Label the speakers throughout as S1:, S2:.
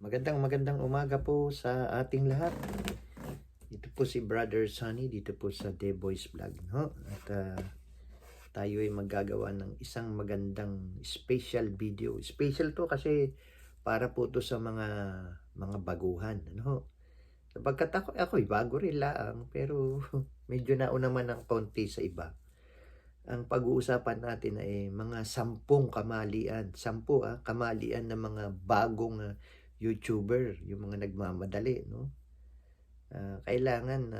S1: Magandang umaga po sa ating lahat. Ito po si Brother Sunny dito po sa The Boys Vlog, no? At tayo ay maggagawa ng isang magandang special video. Special to kasi para po to sa mga baguhan, ano? Sapagkat ako'y bago rin lang, pero medyo nauna man ng konti sa iba. Ang pag-uusapan natin ay mga 10 kamalian, 10 kamalian ng mga bagong YouTuber, yung mga nagmamadali, no? Kailangan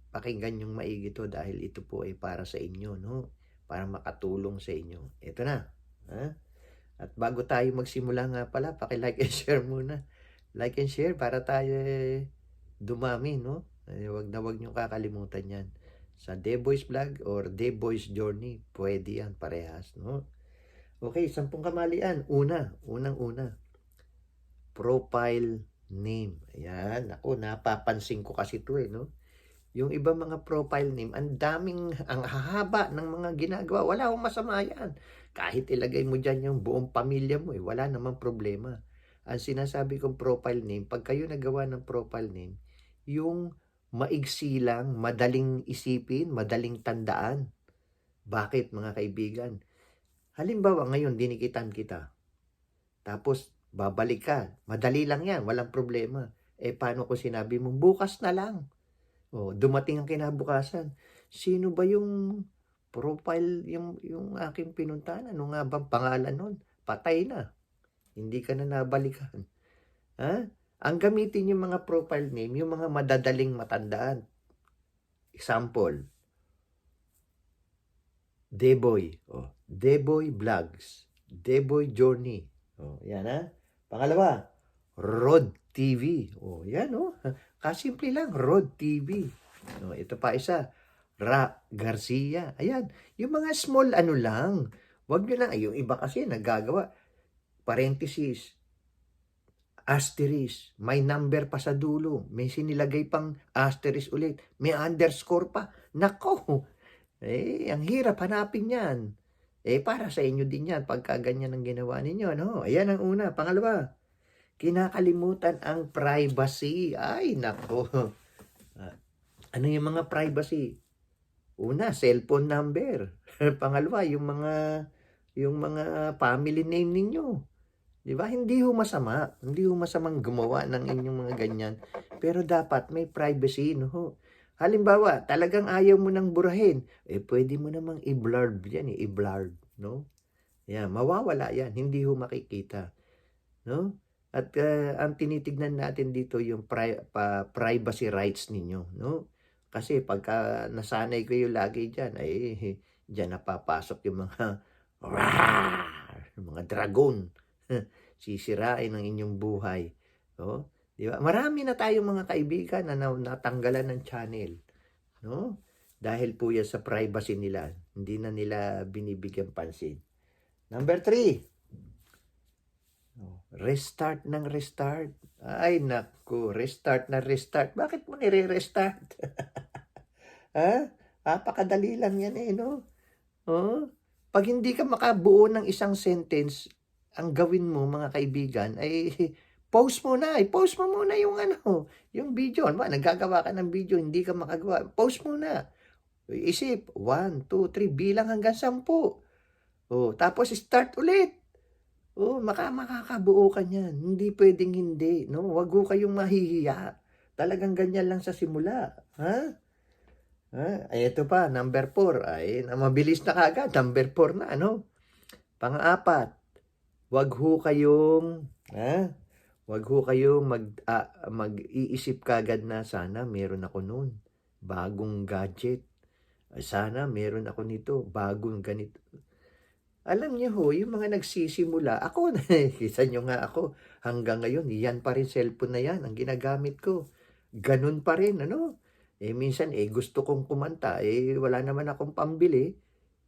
S1: pakinggan yung maigi to dahil ito po ay para sa inyo, no? Para makatulong sa inyo. Ito na. Ha? At bago tayo magsimula nga pala, paki-like and share muna. Like and share para tayo dumami, no? Wag nyo kakalimutan yan. Sa The Boys Vlog or The Boys Journey, pwede yan parehas, no? Okay, 10 kamalian. Unang-una. Profile name. Ayan, ako napapansin ko kasi ito no. Yung iba mga profile name, ang hahaba ng mga ginagawa. Wala akong masama yan. Kahit ilagay mo dyan yung buong pamilya mo, wala namang problema. Ang sinasabi kong profile name, pag kayo nagawa ng profile name, yung maigsi lang, madaling isipin, madaling tandaan. Bakit mga kaibigan? Halimbawa ngayon, dinikitan kita. Tapos, babalik ka. Madali lang yan, walang problema. Paano ko sinabi mo, bukas na lang. Dumating ang kinabukasan. Sino ba yung profile, yung aking pinuntahan? Ano nga bang pangalan nun? Patay na. Hindi ka na nabalikan. Ha? Ang gamitin yung mga profile name, yung mga madadaling matandaan. Example, Deboy. Deboy Vlogs. Deboy Journey. Yan ha. Pangalawa, Rod TV. Yan Kasimple lang, Rod TV. Ito pa isa, Ra Garcia. Ayan, yung mga small lang. Wag nyo lang, yung iba kasi nagagawa, parenthesis, asterisk, may number pa sa dulo, may sinilagay pang asterisk ulit, may underscore pa. Nako, ang hirap hanapin yan. Para sa inyo din yan, pagka ganyan ang ginawa ninyo, no? Ayan ang una. Pangalawa, kinakalimutan ang privacy. Ay, nako. Ano yung mga privacy? Una, cellphone number. Pangalawa, yung mga family name ninyo. 'Di ba? Hindi ho masama. Hindi ho masamang gumawa ng inyong mga ganyan. Pero dapat may privacy, no? Halimbawa, talagang ayaw mo nang burahin. Pwede mo namang i-blurred yan, i-blurred, no? Yan, mawawala yan. Hindi ho makikita, no? At ang tinitignan natin dito yung privacy rights ninyo, no? Kasi pagka nasanay kayo lagi dyan, dyan napapasok yung mga dragon. Sisirain ang inyong buhay. No? Di ba? Marami na tayong mga kaibigan na natanggalan ng channel. No? Dahil po yan sa privacy nila. Hindi na nila binibigyan pansin. Number 3. Restart ng restart. Ay, naku. Restart na restart. Bakit mo nire-restart? Ha? Napakadali lang yan no? Pag hindi ka makabuo ng isang sentence, ang gawin mo mga kaibigan ay post mo muna yung yung video. Naggagawa ka ng video, hindi ka makagawa, post muna. Isip, 1, 2, 3, bilang hanggang 10. Tapos start ulit. Makakabuo ka niyan. Hindi pwedeng hindi, no? Wag ho kayong mahihiya. Talagang ganyan lang sa simula, ha? Ito pa, number 4. Mabilis na kagad, number 4 na, Pang-4, wag ho kayong mag-iisip kagad na sana meron ako noon, bagong gadget. Sana meron ako nito, bagong ganito. Alam niyo ho, yung mga nagsisimula, ako na, kita nyo nga ako, hanggang ngayon, yan pa rin cellphone na yan, ang ginagamit ko. Ganun pa rin, minsan, gusto kong kumanta, wala naman akong pambili.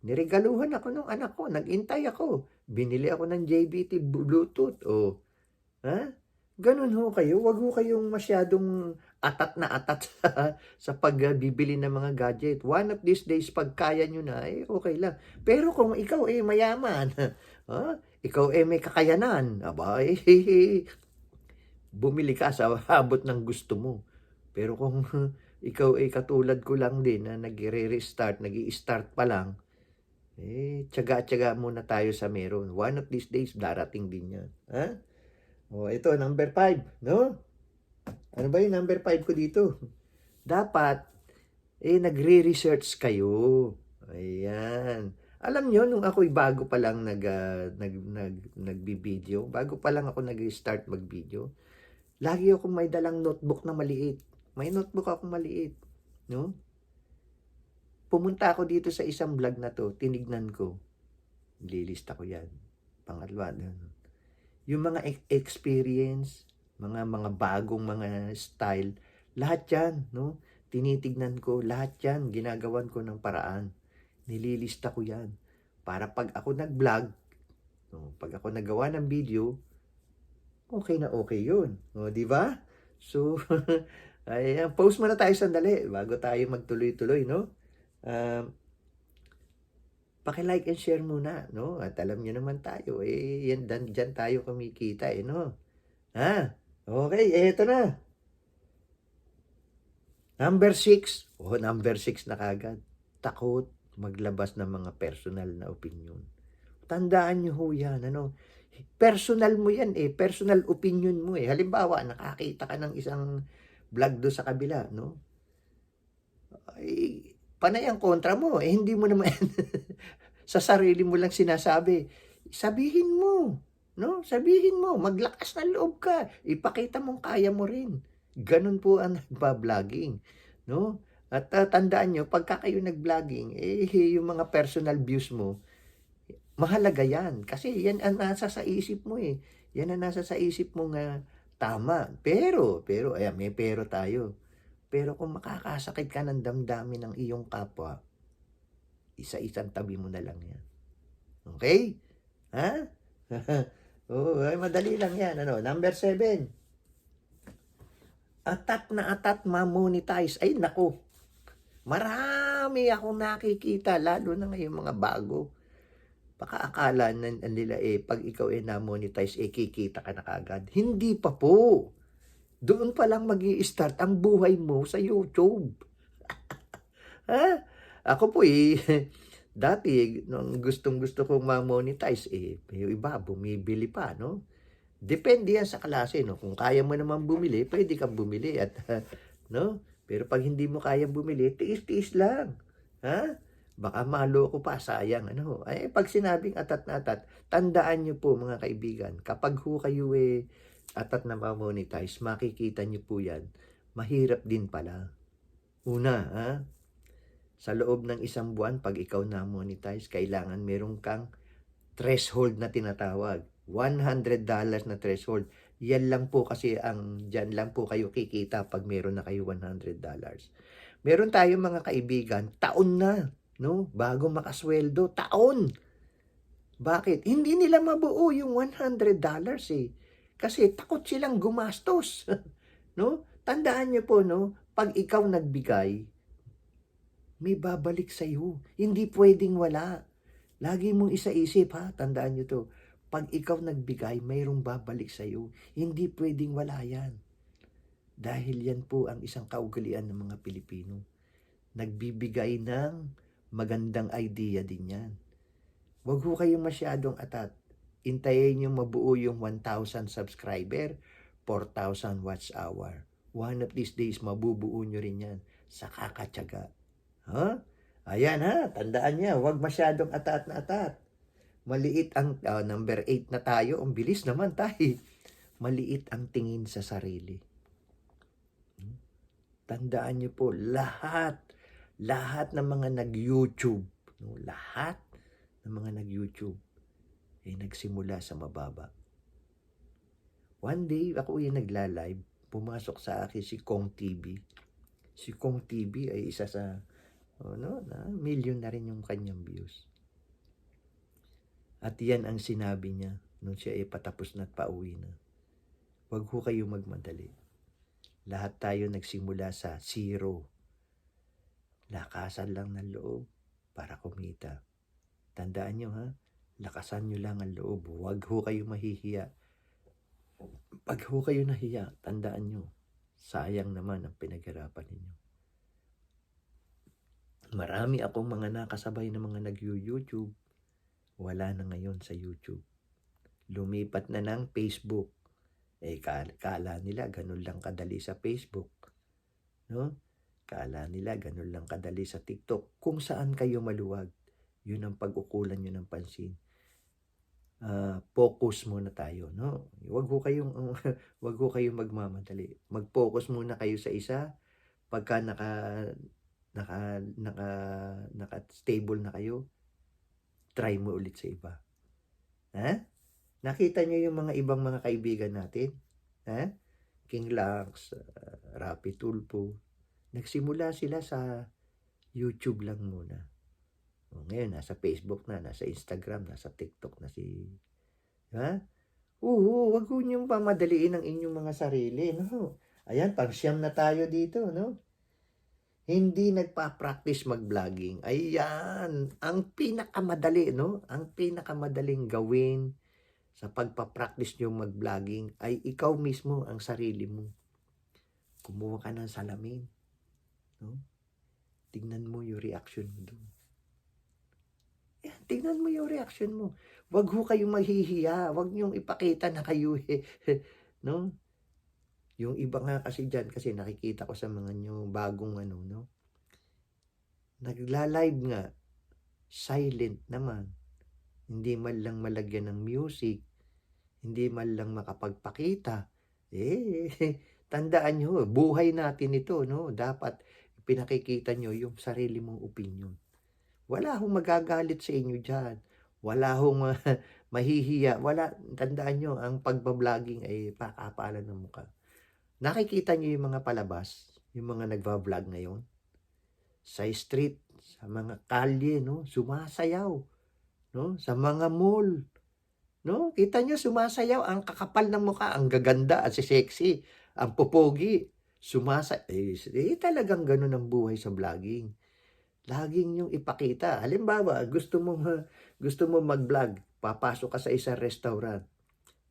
S1: Niregaluhan ako ng anak ko, nag-intay ako. Binili ako ng JBT Bluetooth. Ganun ho kayo. Wag ho kayong masyadong atat na atat sa pagbibili ng mga gadget. One of these days, pag kaya nyo na, okay lang. Pero kung ikaw mayaman, ikaw may kakayanan, bumili ka sa abot ng gusto mo. Pero kung ikaw ay katulad ko lang din na nagre-restart, nag-i-start pa lang, tiyaga-tiyaga muna tayo sa meron. One of these days, darating din yan. Ha? Ito, number 5, no? Ano ba yung number 5 ko dito? Dapat, nagre-research kayo. Ayan. Alam nyo, nung ako'y bago pa lang nagbi-video, bago pa lang ako nag-start mag-video, lagi ako may dalang notebook na maliit. May notebook ako maliit, no? Pumunta ako dito sa isang vlog na to, tinignan ko. Lilista ko yan. Pangatlo, yung mga experience, mga bagong mga style, lahat yan, no? Tinitignan ko, lahat yan, ginagawan ko ng paraan. Nililista ko yan. Para pag ako nag-vlog, no, pag ako nagawa ng video, okay na okay yun. O, di ba? So, ay, post muna tayo sandali bago tayo magtuloy-tuloy, no? Paki-like and share muna, no? At alam niyo naman tayo, yan, dyan tayo kumikita, no? Ha? Okay, eto na. Number 6. Number 6 na kagad. Takot maglabas ng mga personal na opinion. Tandaan niyo ho yan, ano? Personal mo yan personal opinion mo Halimbawa, nakakita ka ng isang vlog do sa kabila, no? Ay, panay ang kontra mo, hindi mo naman sa sarili mo lang sinasabi. Sabihin mo, no? Sabihin mo, maglakas ng loob ka. Ipakita mong kaya mo rin. Ganun po ang nagba-vlogging, no? At tandaan nyo, pagka kayo nag-vlogging, yung mga personal views mo, mahalaga yan. Kasi yan ang nasa sa isip mo Yan ang nasa sa isip mo nga tama. Pero, ayan, may pero tayo. Pero kung makakasakit ka ng damdamin ng iyong kapwa, isa-isang tabi mo na lang yan. Okay? Ha? Ay, madali lang yan. Number 7. Atat na atat ma-monetize. Ay, nako. Marami akong nakikita, lalo na ngayong mga bago. Baka akala nila pag ikaw na-monetize, kikita ka na kagad. Hindi pa po. Doon pa lang mag-i-start ang buhay mo sa YouTube. Ha? Ako po dati, nung gustong-gusto kong ma-monetize, yung iba, bumibili pa, no? Depende yan sa klase, no? Kung kaya mo naman bumili, pwede kang bumili. At, no? Pero pag hindi mo kaya bumili, tiis-tiis lang. Ha? Baka maloko pa, sayang. Pag sinabing atat na atat, tandaan nyo po mga kaibigan, kapag ho kayo atat na ma-monetize, makikita nyo po yan, mahirap din pala. Una, sa loob ng isang buwan, pag ikaw na-monetize, kailangan meron kang threshold na tinatawag. $100 na threshold. Yan lang po kasi dyan lang po kayo kikita pag meron na kayo $100. Meron tayong mga kaibigan, taon na, no? Bago makasweldo, taon. Bakit? Hindi nila mabuo yung $100 Kasi takot silang gumastos. No? Tandaan niyo po, no? Pag ikaw nagbigay, may babalik sa iyo. Hindi pwedeng wala. Lagi mong isaisip, ha? Tandaan niyo to. Pag ikaw nagbigay, mayroong babalik sa iyo. Hindi pwedeng wala yan. Dahil yan po ang isang kaugalian ng mga Pilipino. Nagbibigay ng magandang idea din yan. Huwag ho kayong masyadong atat. Intayin nyo mabuo yung 1,000 subscriber, 4,000 watch hour. One of these days, mabubuo nyo rin yan sa kakatyaga. Ha? Ayan ha, tandaan niya, huwag masyadong atat na atat. Maliit ang, number 8 na tayo, ang bilis naman tayo. Maliit ang tingin sa sarili. Tandaan niyo po, lahat ng mga nag-YouTube, no, lahat ng mga nag-YouTube, nagsimula sa mababa. One day, ako nagla-live, pumasok sa akin si Kong TV. Si Kong TV ay isa sa, million na rin yung kanyang views. At yan ang sinabi niya nung siya patapos na at pauwi na. Huwag ho kayo magmadali. Lahat tayo nagsimula sa zero. Lakasan lang ng loob para kumita. Tandaan nyo ha, lakasan nyo lang ang loob. Huwag ho kayo mahihiya. Pag ho kayo nahiya, tandaan nyo, sayang naman ang pinaghirapan ninyo. Marami akong mga nakasabay na mga nag-YouTube, wala na ngayon sa YouTube. Lumipat na ng Facebook. Kala nila ganun lang kadali sa Facebook. No? Kala nila ganun lang kadali sa TikTok. Kung saan kayo maluwag, yun ang pag-ukulan nyo ng pansin. Focus muna tayo, no? Wag ho kayong wag ho kayong magmamadali. Mag-focus muna kayo sa isa. Pagka naka-stable na kayo, try mo ulit sa iba. Ha? Nakita niyo yung mga ibang mga kaibigan natin? Ha? King Lax, Rapi Tulpo. Nagsimula sila sa YouTube lang muna. Ngayon, nasa Facebook na, nasa Instagram, nasa TikTok na si... Ha? Oo, wag ho niyong pamadaliin ang inyong mga sarili, no? Ayan, pang-siyam na tayo dito, no? Hindi nagpa-practice mag-vlogging. Ayan, ang pinakamadali, no? Ang pinakamadaling gawin sa pagpa-practice niyo mag-vlogging ay ikaw mismo ang sarili mo. Kumuha ka ng salamin, no? Tingnan mo yung reaction mo doon. Yan, tingnan mo yung reaction mo. Wag ho kayong mahihiya. Wag niyong ipakita na kayo no? Yung iba nga kasi dyan, kasi nakikita ko sa mga nyo bagong ano, no? Nagla-live nga, silent naman. Hindi man lang malagyan ng music, hindi man lang makapagpakita. Tandaan nyo, buhay natin ito, no? Dapat pinakikita nyo yung sarili mong opinion. Wala hong magagalit sa inyo dyan. Wala hong mahihiya. Tandaan nyo, ang pagbabloging ay pakapalan ng mukha. Nakikita nyo yung mga palabas, yung mga nagva-vlog ngayon? Sa street, sa mga kalye, no? Sumasayaw. No? Sa mga mall. No? Kita nyo, sumasayaw. Ang kakapal ng mukha, ang gaganda, ang sexy, ang popogi. Talagang ganun ang buhay sa vlogging. Laging yung ipakita. Halimbawa, gusto mo mag-vlog, papasok ka sa isang restaurant.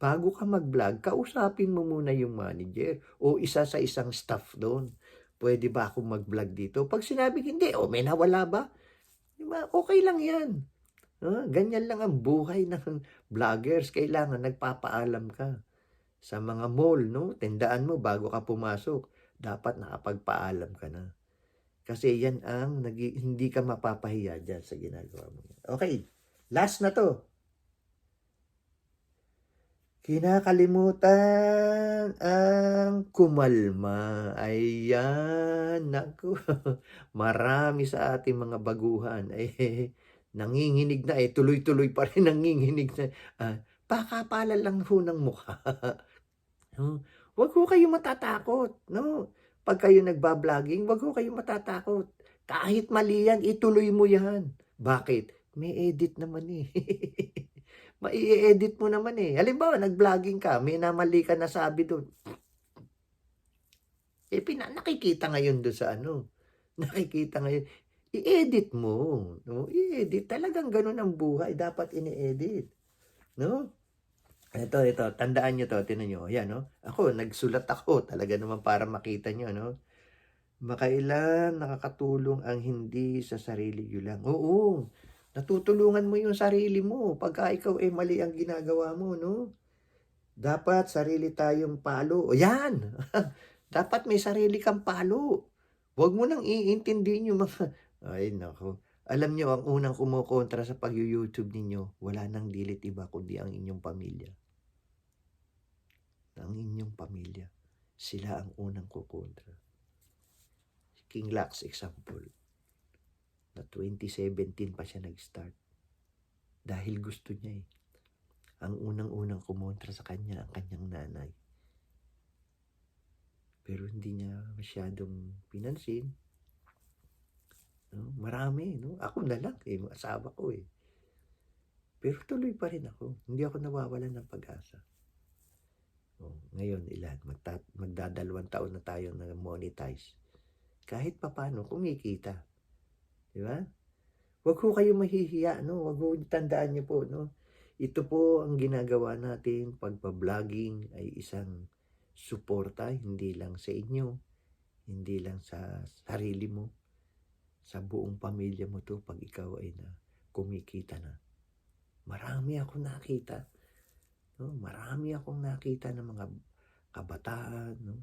S1: Bago ka mag-vlog, kausapin mo muna yung manager o isa sa isang staff doon. Pwede ba akong mag-vlog dito? Pag sinabi hindi, may nawala ba? Diba? Okay lang yan. Ganyan lang ang buhay ng vloggers. Kailangan nagpapaalam ka sa mga mall, no? Tandaan mo, bago ka pumasok, dapat nakapagpaalam ka na. Kasi yan ang hindi ka mapapahiya dyan sa ginagawa mo. Okay, last na to. Kinakalimutan ang kumalma. Ayan, naku. Marami sa ating mga baguhan. Nanginginig na tuloy-tuloy pa rin nanginginig na. Pakapalan lang ho ng mukha. Huwag ho kayo matatakot, no? Pag kayo nagba-vlogging, wag ho kayo matatakot. Kahit mali yan, ituloy mo yan. Bakit? May edit naman mai-edit mo naman Halimbawa, nag-vlogging ka, may namali ka na sabi doon. Nakikita ngayon doon sa ano. Nakikita ngayon. I-edit mo. No? I-edit. Talagang ganun ang buhay. Dapat ini-edit. No? Ito, tandaan nyo to, tinan nyo, yan, no? Ako, nagsulat ako, talaga naman para makita nyo, no? Makailan nakakatulong ang hindi sa sarili nyo lang. Oo, natutulungan mo yung sarili mo, pagka ikaw mali ang ginagawa mo, no? Dapat sarili tayong palo. O yan! Dapat may sarili kang palo. Huwag mo nang iintindihin yung mga, ay, nako. Alam nyo, ang unang kumukontra sa pag-YouTube ninyo, wala nang dilit iba kundi ang inyong pamilya. Ang inyong pamilya. Sila ang unang kukontra. King Lax example. Na 2017 pa siya nag-start. Dahil gusto niya Ang unang-unang kumontra sa kanya, ang kanyang nanay. Pero hindi niya masyadong pinansin. No? Marami, no? Ako na lang, asawa ko Pero tuloy pa rin ako. Hindi ako nawawalan ng pag-asa. Ngayon, ilan? Magdadalawang taon na tayo na monetize. Kahit papano, kumikita. Di ba? Huwag ho kayo mahihiya, no? Huwag ho, tandaan niyo po, no? Ito po ang ginagawa natin, pagpa-vlogging ay isang suporta, hindi lang sa inyo, hindi lang sa sarili mo, sa buong pamilya mo to pag ikaw ay na kumikita na. Marami akong nakita, no? Marami akong nakita ng mga kabataan, no?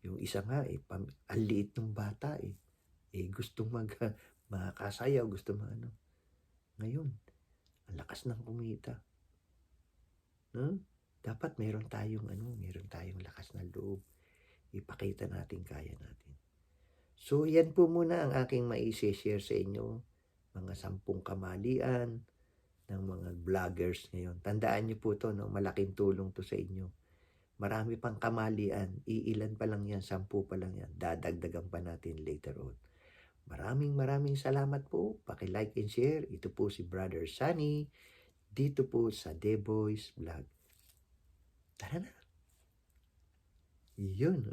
S1: Yung isa nga ang liit ng bata gustong makasayaw, gusto ano. Ngayon, ang lakas ng kumita, no? Dapat meron tayong lakas ng loob. Ipakita natin kaya natin. So, yan po muna ang aking mai-share sa inyo, mga 10 kamalian ng mga vloggers ngayon. Tandaan niyo po to, no? Malaking tulong to sa inyo. Marami pang kamalian, iilan pa lang yan, 10 pa lang yan. Dadagdagan pa natin later on. Maraming salamat po. Paki-like and share. Ito po si Brother Sunny, dito po sa The Boys Vlog. Tara na. Yun.